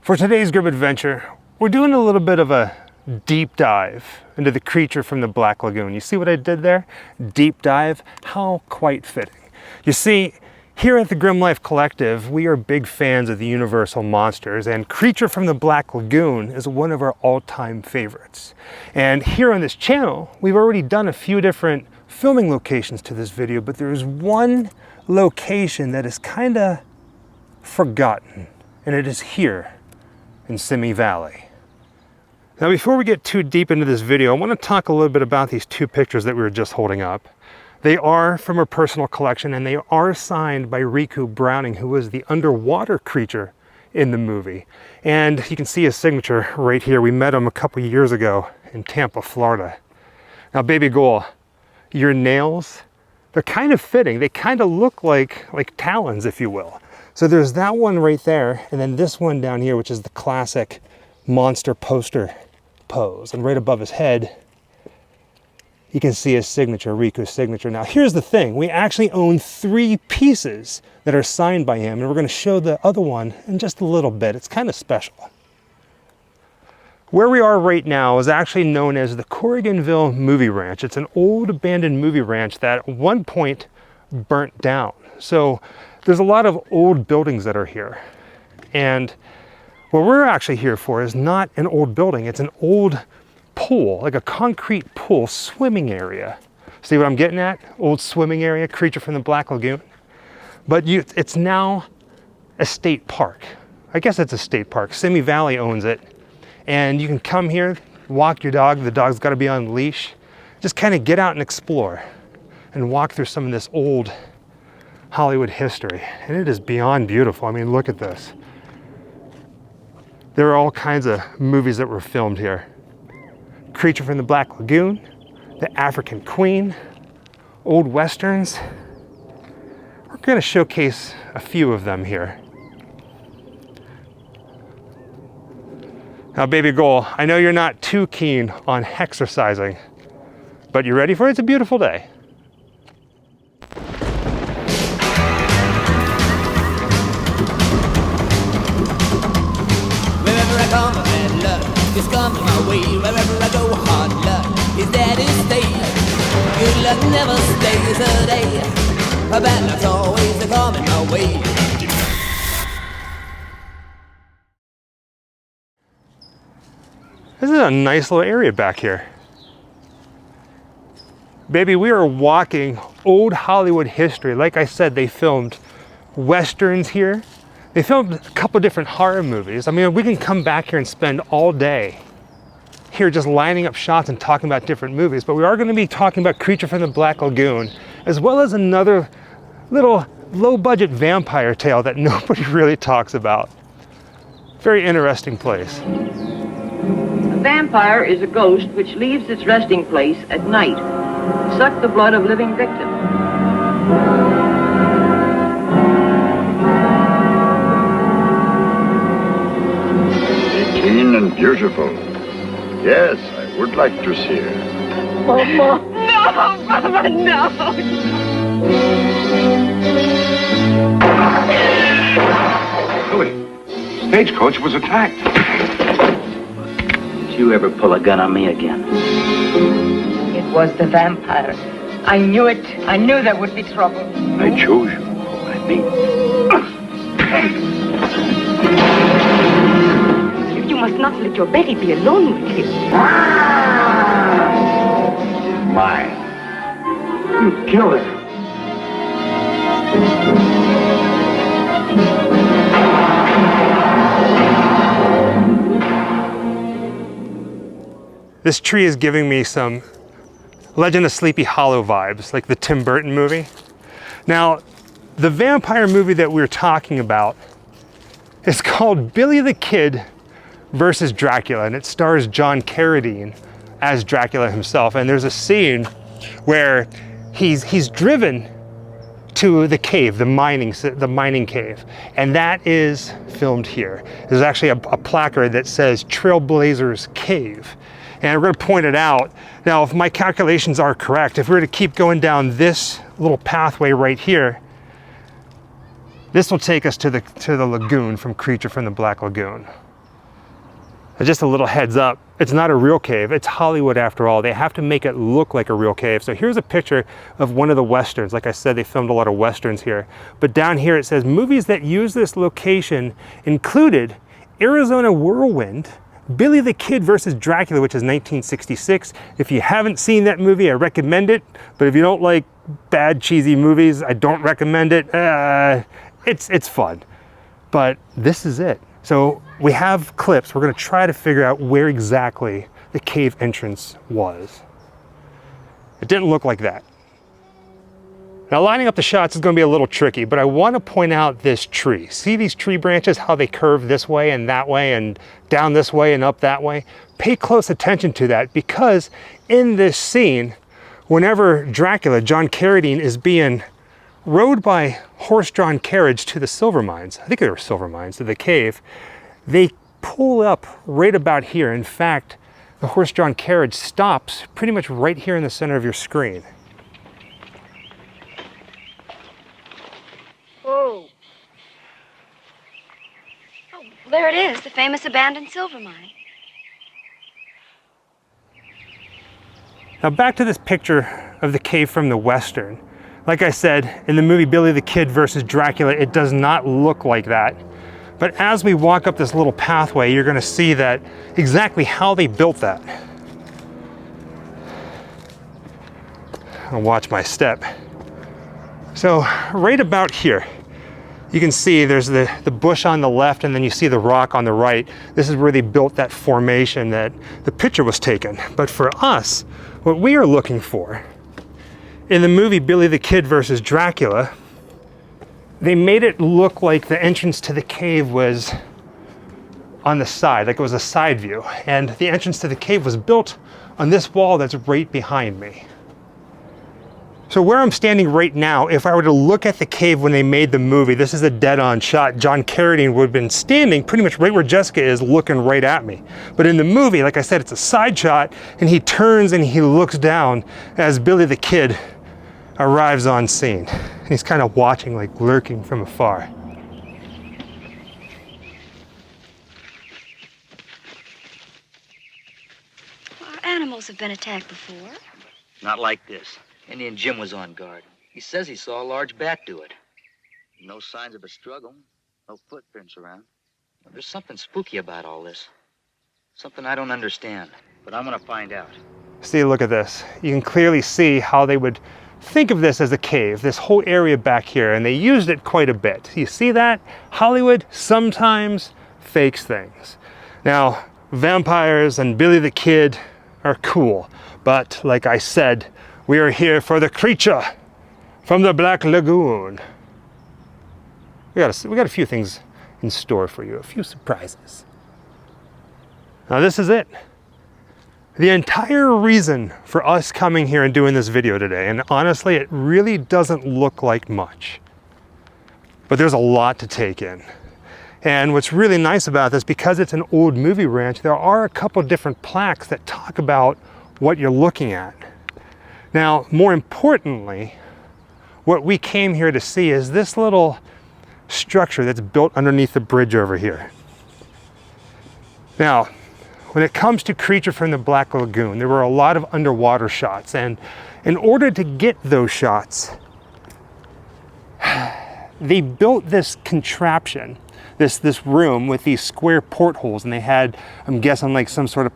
For today's Grimm adventure, we're doing a little bit of a deep dive into the creature from the Black Lagoon. You see what I did there? Deep dive, how quite fitting. You see, here at the Grimm Life Collective, we are big fans of the Universal monsters, and Creature from the Black Lagoon is one of our all-time favorites. And here on this channel, we've already done a few different filming locations to this video, but there's one location that is kind of forgotten, and it is here in Simi Valley. Now, before we get too deep into this video, I want to talk a little bit about these two pictures that we were just holding up. They are from her personal collection, and they are signed by Riku Browning, who was the underwater creature in the movie. And you can see his signature right here. We met him a couple years ago in Tampa, Florida. Now, baby Goal, your nails, they're kind of fitting. They kind of look like talons, if you will. So there's that one right there, and then this one down here, which is the classic monster poster pose. And right above his head, you can see his signature, Riku's signature. Now, here's the thing. We actually own 3 pieces that are signed by him, and we're going to show the other one in just a little bit. It's kind of special. Where we are right now is actually known as the Corriganville Movie Ranch. It's an old abandoned movie ranch that at one point burnt down. So there's a lot of old buildings that are here. And what we're actually here for is not an old building. It's an old pool, like a concrete pool swimming area. See what I'm getting at? Old swimming area, Creature from the Black Lagoon. But it's now a state park. I guess it's a state park. Simi Valley owns it. And you can come here, walk your dog. The dog's got to be on leash. Just kind of get out and explore and walk through some of this old Hollywood history. And it is beyond beautiful. I mean, look at this. There are all kinds of movies that were filmed here. Creature from the Black Lagoon, The African Queen, old westerns. We're going to showcase a few of them here. Now, baby Goal, I know you're not too keen on exercising, but you ready for it? It's a beautiful day. Wherever I come, bad luck is coming my way. Wherever I go, hard luck is there to stay. Good luck never stays a day. Bad luck's always coming my way. This is a nice little area back here. Baby, we are walking old Hollywood history. Like I said, they filmed westerns here. They filmed a couple different horror movies. I mean, we can come back here and spend all day here just lining up shots and talking about different movies, but we are going to be talking about Creature from the Black Lagoon, as well as another little low-budget vampire tale that nobody really talks about. Very interesting place. A vampire is a ghost which leaves its resting place at night to suck the blood of living victims. Clean and beautiful. Yes, I would like to see her. Mama! No, Mama, no! Louis, stagecoach was attacked. Did you ever pull a gun on me again? It was the vampire. I knew it. I knew there would be trouble. I chose you for my mate. You must not let your Betty be alone with him. Mine. You killed her. This tree is giving me some Legend of Sleepy Hollow vibes, like the Tim Burton movie. Now, the vampire movie that we're talking about is called Billy the Kid versus Dracula, and it stars John Carradine as Dracula himself. And there's a scene where he's driven to the cave, the mining cave, and that is filmed here. There's actually a placard that says Trailblazers Cave. And we're going to point it out. Now, if my calculations are correct, if we were to keep going down this little pathway right here, this will take us to the lagoon from Creature from the Black Lagoon. Just a little heads up, it's not a real cave. It's Hollywood after all. They have to make it look like a real cave. So here's a picture of one of the Westerns. Like I said, they filmed a lot of Westerns here. But down here it says, movies that use this location included Arizona Whirlwind, Billy the Kid versus Dracula, which is 1966. If you haven't seen that movie, I recommend it. But if you don't like bad, cheesy movies, I don't recommend it. It's fun. But this is it. So we have clips. We're going to try to figure out where exactly the cave entrance was. It didn't look like that. Now lining up the shots is going to be a little tricky, but I want to point out this tree. See these tree branches, how they curve this way and down this way and up that way? Pay close attention to that, because in this scene, whenever Dracula, John Carradine, is being rode by horse-drawn carriage to the silver mines, I think they were silver mines, to the cave, they pull up right about here. In fact, the horse-drawn carriage stops pretty much right here in the center of your screen. Whoa. Oh, there it is, the famous abandoned silver mine. Now back to this picture of the cave from the Western. Like I said, in the movie Billy the Kid versus Dracula, it does not look like that. But as we walk up this little pathway, you're gonna see that exactly how they built that. I'll watch my step. So right about here, you can see there's the bush on the left, and then you see the rock on the right. This is where they built that formation that the picture was taken. But for us, what we are looking for, in the movie Billy the Kid versus Dracula, they made it look like the entrance to the cave was on the side, like it was a side view. And the entrance to the cave was built on this wall that's right behind me. So where I'm standing right now, if I were to look at the cave when they made the movie, this is a dead-on shot. John Carradine would have been standing pretty much right where Jessica is, looking right at me. But in the movie, like I said, it's a side shot, and he turns and he looks down as Billy the Kid arrives on scene. And he's kind of watching, like lurking from afar. Our animals have been attacked before. Not like this. Indian Jim was on guard. He says he saw a large bat do it. No signs of a struggle. No footprints around. There's something spooky about all this. Something I don't understand. But I'm gonna find out. See, look at this. You can clearly see how they would think of this as a cave, this whole area back here, and they used it quite a bit. You see that? Hollywood sometimes fakes things. Now, vampires and Billy the Kid are cool, but like I said, we are here for the creature from the Black Lagoon. We got a few things in store for you, a few surprises. Now this is it. The entire reason for us coming here and doing this video today, and honestly, it really doesn't look like much, but there's a lot to take in. And what's really nice about this, because it's an old movie ranch, there are a couple different plaques that talk about what you're looking at. Now, more importantly, what we came here to see is this little structure that's built underneath the bridge over here. Now, when it comes to Creature from the Black Lagoon, there were a lot of underwater shots, and in order to get those shots, they built this contraption, this room with these square portholes, and they had, I'm guessing, like some sort of,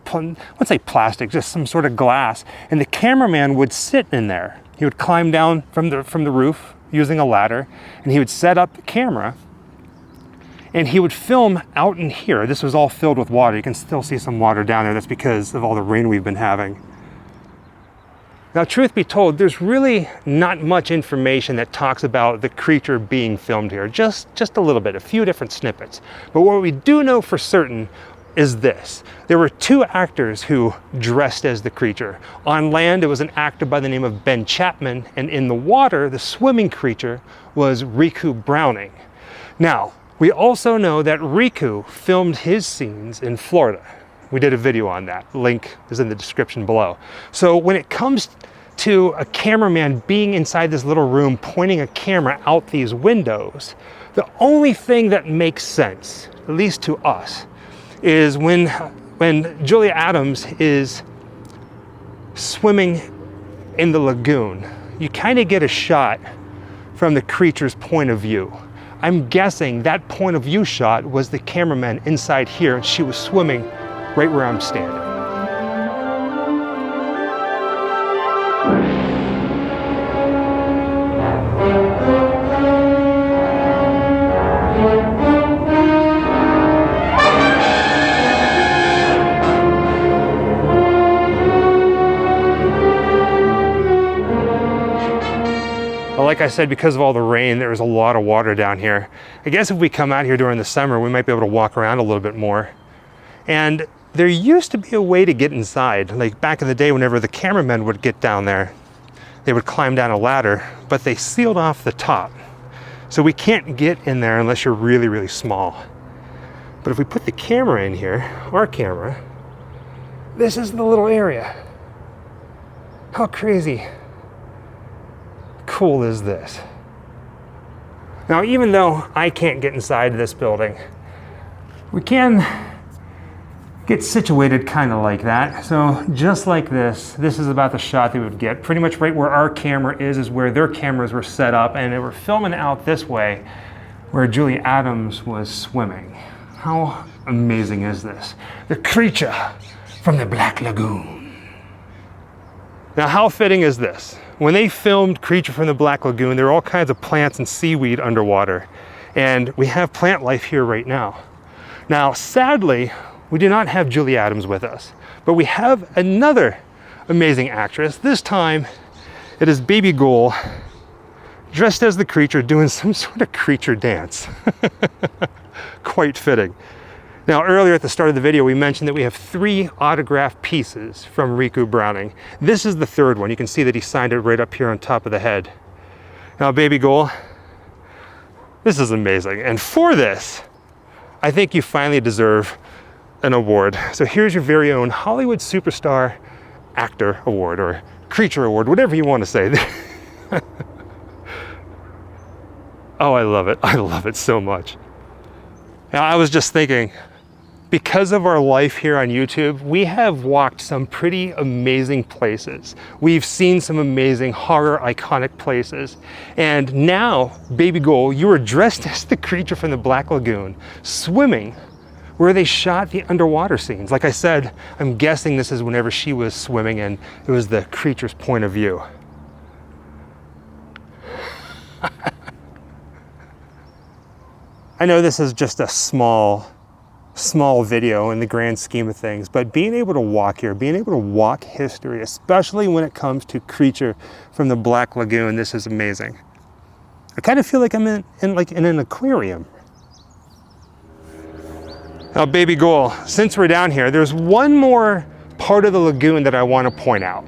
let's say plastic, just some sort of glass, and the cameraman would sit in there. He would climb down from the roof using a ladder, and he would set up the camera, and he would film out in here. This was all filled with water. You can still see some water down there. That's because of all the rain we've been having. Now, truth be told, there's really not much information that talks about the creature being filmed here. Just a little bit, a few different snippets. But what we do know for certain is this. There were two actors who dressed as the creature. On land, it was an actor by the name of Ben Chapman, and in the water, the swimming creature was Riku Browning. Now, we also know that Riku filmed his scenes in Florida. We did a video on that. Link is in the description below. So when it comes to a cameraman being inside this little room pointing a camera out these windows, the only thing that makes sense, at least to us, is when when Julia Adams is swimming in the lagoon, you kind of get a shot from the creature's point of view. I'm guessing that point of view shot was the cameraman inside here, and she was swimming right where I'm standing. Like I said, because of all the rain, there was a lot of water down here. I guess if we come out here during the summer, we might be able to walk around a little bit more. And there used to be a way to get inside. Like back in the day, whenever the cameramen would get down there, they would climb down a ladder, but they sealed off the top. So we can't get in there unless you're really, really small. But if we put the camera in here, our camera, this is the little area. How crazy cool is this? Now, even though I can't get inside this building, we can get situated kind of like that. So just like this is about the shot they would get. Pretty much right where our camera is where their cameras were set up, and they were filming out this way where Julia Adams was swimming. How amazing is this? The creature from the Black Lagoon. Now, how fitting is this? When they filmed Creature from the Black Lagoon, there were all kinds of plants and seaweed underwater. And we have plant life here right now. Now, sadly, we do not have Julia Adams with us, but we have another amazing actress. This time, it is Baby Ghoul, dressed as the creature, doing some sort of creature dance. Quite fitting. Now, earlier at the start of the video, we mentioned that we have 3 autographed pieces from Riku Browning. This is the 3rd one. You can see that he signed it right up here on top of the head. Now, Baby Ghoul, this is amazing. And for this, I think you finally deserve an award. So here's your very own Hollywood Superstar Actor Award, or Creature Award, whatever you want to say. Oh, I love it. I love it so much. Now, I was just thinking, because of our life here on YouTube, we have walked some pretty amazing places. We've seen some amazing horror iconic places. And now, Baby Ghoul, you are dressed as the creature from the Black Lagoon, swimming where they shot the underwater scenes. Like I said, I'm guessing this is whenever she was swimming and it was the creature's point of view. I know this is just a small video in the grand scheme of things, but being able to walk here, being able to walk history, especially when it comes to Creature from the Black Lagoon, this is amazing. I kind of feel like I'm in an aquarium. Now, Baby Ghoul, since we're down here, there's one more part of the lagoon that I want to point out.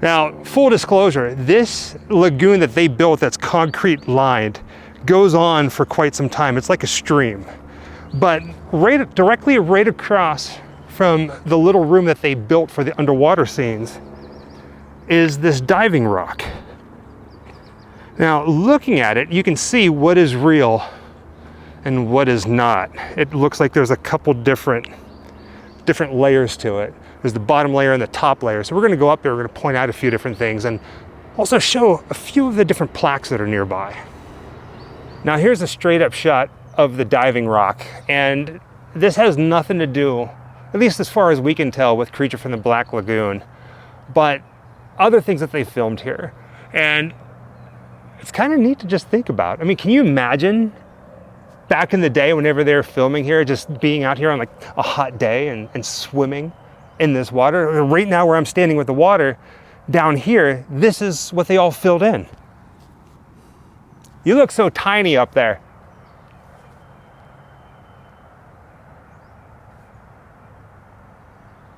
Now, full disclosure, this lagoon that they built that's concrete lined goes on for quite some time. It's like a stream. But directly right across from the little room that they built for the underwater scenes is this diving rock. Now, looking at it, you can see what is real and what is not. It looks like there's a couple different layers to it. There's the bottom layer and the top layer. So we're gonna go up there, we're gonna point out a few different things and also show a few of the different plaques that are nearby. Now, here's a straight up shot of the diving rock, and this has nothing to do, at least as far as we can tell, with Creature from the Black Lagoon, but other things that they filmed here. And it's kind of neat to just think about. I mean, can you imagine back in the day whenever they were filming here, just being out here on like a hot day and swimming in this water? Right now where I'm standing with the water down here, this is what they all filled in. You look so tiny up there.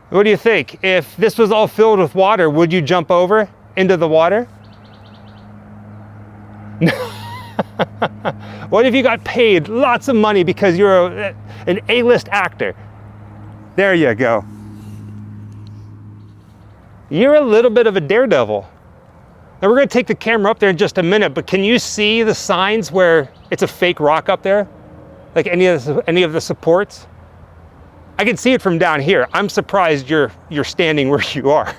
What do you think? If this was all filled with water, would you jump over into the water? What if you got paid lots of money because you're an A-list actor? There you go. You're a little bit of a daredevil. Now, we're going to take the camera up there in just a minute, but can you see the signs where it's a fake rock up there? Like any of the supports? I can see it from down here. I'm surprised you're standing where you are.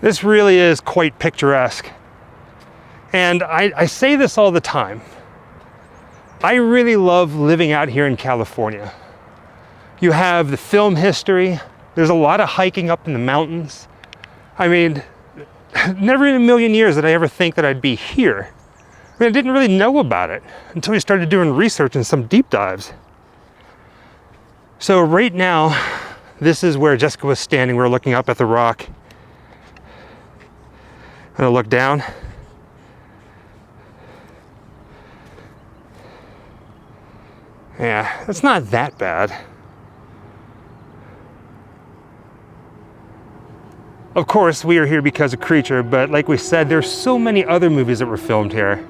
This really is quite picturesque. And I say this all the time. I really love living out here in California. You have the film history. There's a lot of hiking up in the mountains. I mean, never in a million years did I ever think that I'd be here. I mean, I didn't really know about it until we started doing research and some deep dives. So right now, this is where Jessica was standing. We're looking up at the rock. I'm gonna look down. Yeah, it's not that bad. Of course, we are here because of Creature, but like we said, there's so many other movies that were filmed here.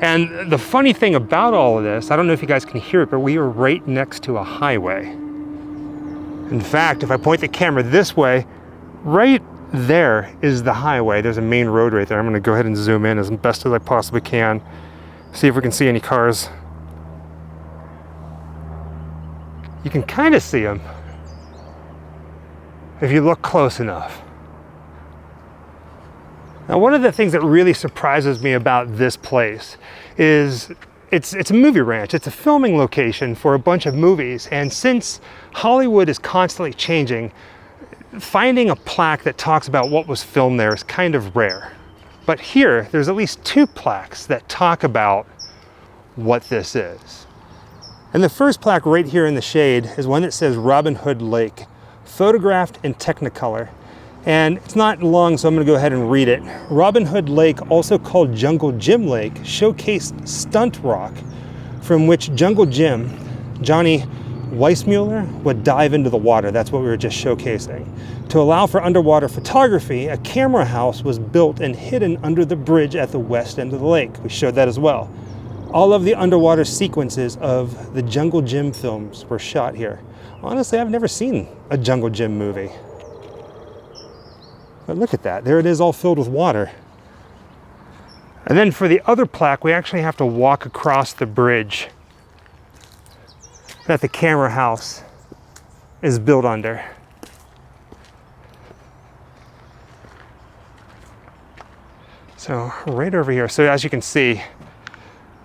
And the funny thing about all of this, I don't know if you guys can hear it, but we are right next to a highway. In fact, if I point the camera this way, right there is the highway. There's a main road right there. I'm gonna go ahead and zoom in as best as I possibly can. See if we can see any cars. You can kind of see them if you look close enough. Now, one of the things that really surprises me about this place is it's a movie ranch. It's a filming location for a bunch of movies. And since Hollywood is constantly changing, finding a plaque that talks about what was filmed there is kind of rare. But here, there's at least 2 plaques that talk about what this is. And the first plaque right here in the shade is one that says Robin Hood Lake, photographed in Technicolor. And it's not long, so I'm gonna go ahead and read it. Robin Hood Lake, also called Jungle Jim Lake, showcased stunt rock from which Jungle Jim, Johnny Weissmuller, would dive into the water. That's what we were just showcasing. To allow for underwater photography, a camera house was built and hidden under the bridge at the west end of the lake. We showed that as well. All of the underwater sequences of the Jungle Jim films were shot here. Honestly, I've never seen a Jungle Jim movie. But look at that, there it is all filled with water. And then for the other plaque, we actually have to walk across the bridge that the camera house is built under. So right over here, so as you can see,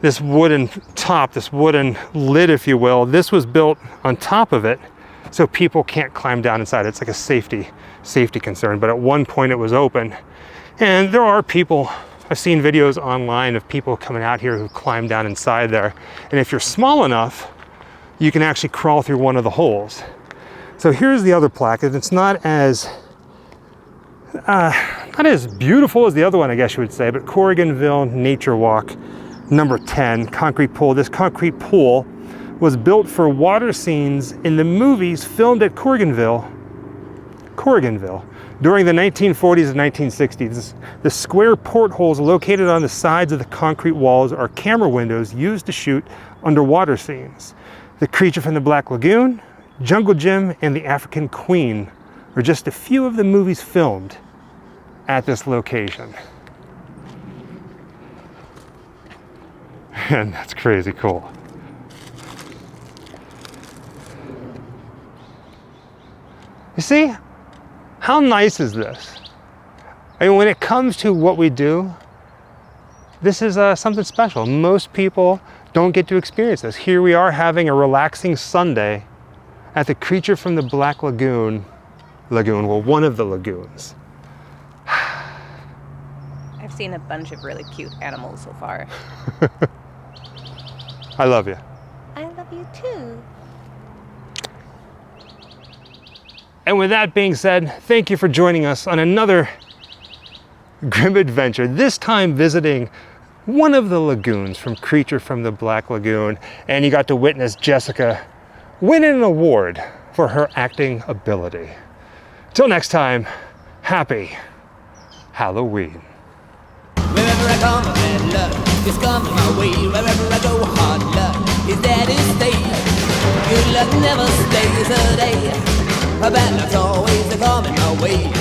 this wooden top, this wooden lid, if you will, this was built on top of it so people can't climb down inside. It's like a safety concern, but at one point it was open. And there are people, I've seen videos online of people coming out here who climb down inside there. And if you're small enough, you can actually crawl through one of the holes. So here's the other plaque, and it's not as beautiful as the other one, I guess you would say, but Corriganville Nature Walk, number 10, concrete pool. This concrete pool was built for water scenes in the movies filmed at Corriganville during the 1940s and 1960s. The square portholes located on the sides of the concrete walls are camera windows used to shoot underwater scenes. The Creature from the Black Lagoon, Jungle Jim, and the African Queen are just a few of the movies filmed at this location. And that's crazy cool. You see, how nice is this? I mean, when it comes to what we do, this is something special. Most people don't get to experience this. Here we are having a relaxing Sunday at the Creature from the Black Lagoon, well, one of the lagoons. I've seen a bunch of really cute animals so far. I love you. I love you too. And with that being said, thank you for joining us on another Grimm adventure, this time visiting one of the lagoons from Creature from the Black Lagoon. And you got to witness Jessica winning an award for her acting ability. Till next time, happy Halloween. Wherever I come, bad luck is coming my way. Wherever I go, hard luck is there to stay. Good luck never stays a day. A bad luck's always coming my way.